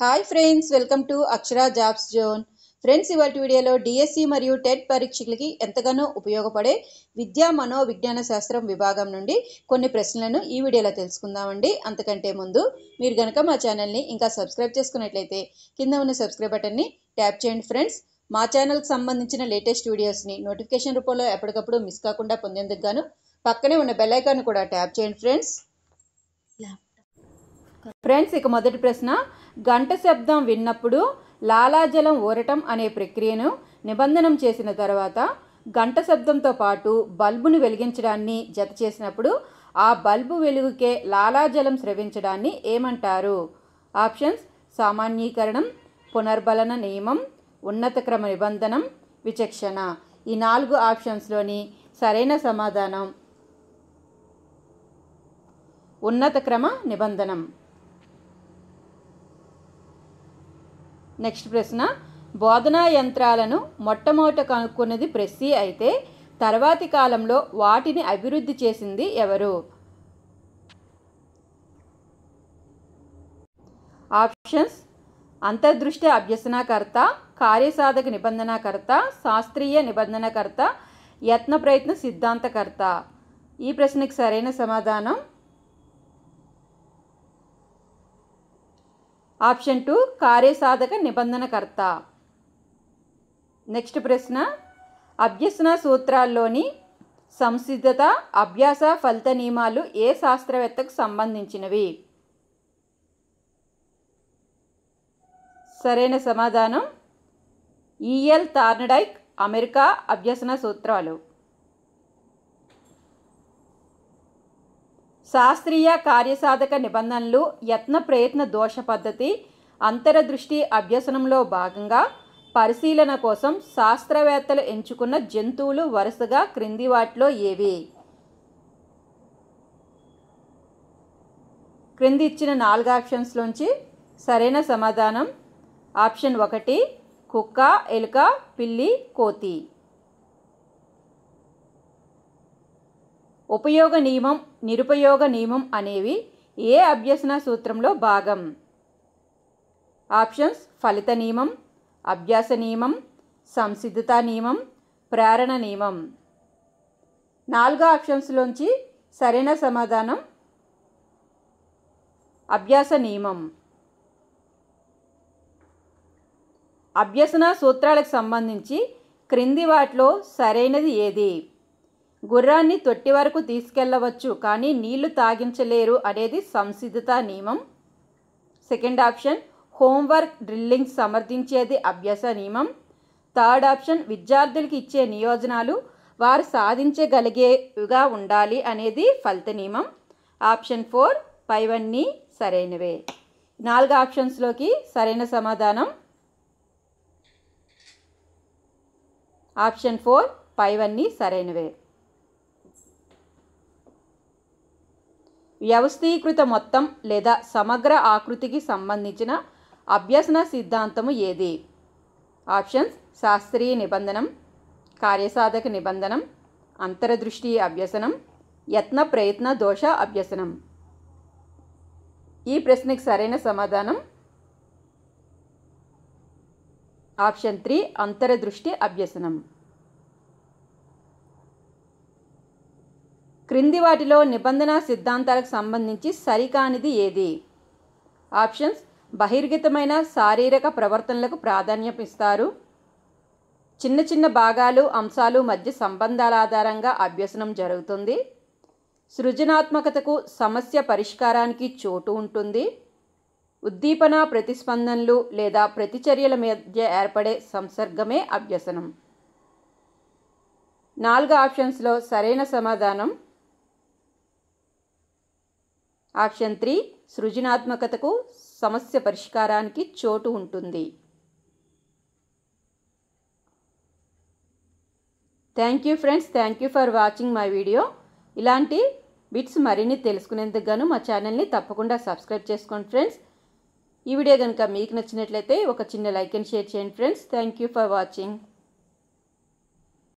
Hi friends, welcome to Akshara jobs zone. Friends, ఇవాళ వీడియోలో DSC మరియు టెట్ పరీక్షలకి ఎంతగానో ఉపయోగపడే విద్యా మనోవిజ్ఞాన శాస్త్రం విభాగం నుండి కొన్ని ప్రశ్నలను ఈ వీడియోలో తెలుసుకుందామండి. అంతకంటే ముందు మీరు కనుక మా ఛానల్ని ఇంకా సబ్స్క్రైబ్ చేసుకున్నట్లయితే కింద ఉన్న సబ్స్క్రైబ్ బటన్ని ట్యాప్ చేయండి. ఫ్రెండ్స్, మా ఛానల్కి సంబంధించిన లేటెస్ట్ వీడియోస్ని నోటిఫికేషన్ రూపంలో ఎప్పటికప్పుడు మిస్ కాకుండా పొందేందుకు గాను పక్కనే ఉన్న బెల్ ఐకాన్ కూడా ట్యాప్ చేయండి. ఫ్రెండ్స్, ఇక మొదటి ప్రశ్న, గంట శబ్దం విన్నప్పుడు లాలాజలం ఊరటం అనే ప్రక్రియను నిబంధనం చేసిన తర్వాత గంట శబ్దంతో పాటు బల్బును వెలిగించడాన్ని జత చేసినప్పుడు ఆ బల్బు వెలుగుకే లాలాజలం స్రవించడాన్ని ఏమంటారు? ఆప్షన్స్: సామాన్యీకరణం, పునర్బలన నియమం, ఉన్నత క్రమ నిబంధనం, విచక్షణ. ఈ 4 ఆప్షన్స్లోని సరైన సమాధానం ఉన్నత క్రమ నిబంధనం. నెక్స్ట్ ప్రశ్న, బోధనా యంత్రాలను మొట్టమొదట కనుక్కున్నది ప్రెస్సీ అయితే తర్వాతి కాలంలో వాటిని అభివృద్ధి చేసింది ఎవరు? ఆప్షన్స్: అంతర్దృష్టి అభ్యసనకర్త, కార్యసాధక నిబంధనకర్త, శాస్త్రీయ నిబంధనకర్త, యత్న ప్రయత్న సిద్ధాంతకర్త. ఈ ప్రశ్నకి సరైన సమాధానం ఆప్షన్ 2, కార్యసాధక నిబంధనకర్త. నెక్స్ట్ ప్రశ్న, అభ్యసన సూత్రాల్లోని సంసిద్ధత, అభ్యాస ఫలిత నియమాలు ఏ శాస్త్రవేత్తకు సంబంధించినవి? సరైన సమాధానం ఈఎల్ థార్న్డైక్, అమెరికా అభ్యసన సూత్రాలు. శాస్త్రీయ కార్యసాధక నిబంధనలు, యత్న ప్రయత్న దోష పద్ధతి, అంతరదృష్టి అభ్యసనంలో భాగంగా పరిశీలన కోసం శాస్త్రవేత్తలు ఎంచుకున్న జంతువులు వరుసగా క్రింది వాటిలో ఏవి? క్రింది ఇచ్చిన 4 ఆప్షన్స్లోంచి సరైన సమాధానం ఆప్షన్ 1, కుక్క, ఎలుక, పిల్లి, కోతి. ఉపయోగ నియమం, నిరుపయోగ నియమం అనేవి ఏ అభ్యసన సూత్రంలో భాగం? ఆప్షన్స్: ఫలిత నియమం, అభ్యాస నియమం, సంసిద్ధతా నియమం, ప్రేరణ నియమం. 4 ఆప్షన్స్లోంచి సరైన సమాధానం అభ్యాస నియమం. అభ్యసన సూత్రాలకు సంబంధించి క్రింది వాటిలో సరైనది ఏది? గుర్రాన్ని తొట్టి వరకు తీసుకెళ్లవచ్చు కానీ నీళ్లు తాగించలేరు అనేది సంసిద్ధతా నియమం. సెకండ్ ఆప్షన్, హోంవర్క్ డ్రిల్లింగ్ సమర్థించేది అభ్యాస నియమం. థర్డ్ ఆప్షన్, విద్యార్థులకు ఇచ్చే నియోజనాలు వారు సాధించగలిగేవిగా ఉండాలి అనేది ఫలిత నియమం. ఆప్షన్ 4, పైవన్నీ సరైనవే. 4 ఆప్షన్స్లోకి సరైన సమాధానం ఆప్షన్ 4, పైవన్నీ సరైనవే. వ్యవస్థీకృత మొత్తం లేదా సమగ్ర ఆకృతికి సంబంధించిన అభ్యసన సిద్ధాంతము ఏది? ఆప్షన్స్: శాస్త్రీయ నిబంధనం, కార్యసాధక నిబంధనం, అంతరదృష్టి అభ్యసనం, యత్న ప్రయత్న దోష అభ్యసనం. ఈ ప్రశ్నకి సరైన సమాధానం ఆప్షన్ 3, అంతరదృష్టి అభ్యసనం. క్రింది వాటిలో నిబంధన సిద్ధాంతాలకు సంబంధించి సరికానిది ఏది? ఆప్షన్స్: బహిర్గతమైన శారీరక ప్రవర్తనలకు ప్రాధాన్యం ఇస్తారు, చిన్న చిన్న భాగాలు అంశాలు మధ్య సంబంధాల ఆధారంగా అభ్యసనం జరుగుతుంది, సృజనాత్మకతకు సమస్య పరిష్కారానికి చోటు ఉంటుంది, ఉద్దీపన ప్రతిస్పందనలు లేదా ప్రతిచర్యల మధ్య ఏర్పడే సంసర్గమే అభ్యసనం. 4 ఆప్షన్స్లో సరైన సమాధానం ఆప్షన్ 3, సృజనాత్మకతకు సమస్య పరిష్కారానికి చోటు ఉంటుంది. Thank you friends, thank you for watching my video. ఇలాంటి బిట్స్ మరిన్ని తెలుసుకునేందుకు గాను మా ఛానల్ని తప్పకుండా సబ్స్క్రైబ్ చేసుకోండి ఫ్రెండ్స్. ఈ వీడియో కనుక మీకు నచ్చినట్లయితే ఒక చిన్న లైక్ అండ్ షేర్ చేయండి friends. Thank you for watching.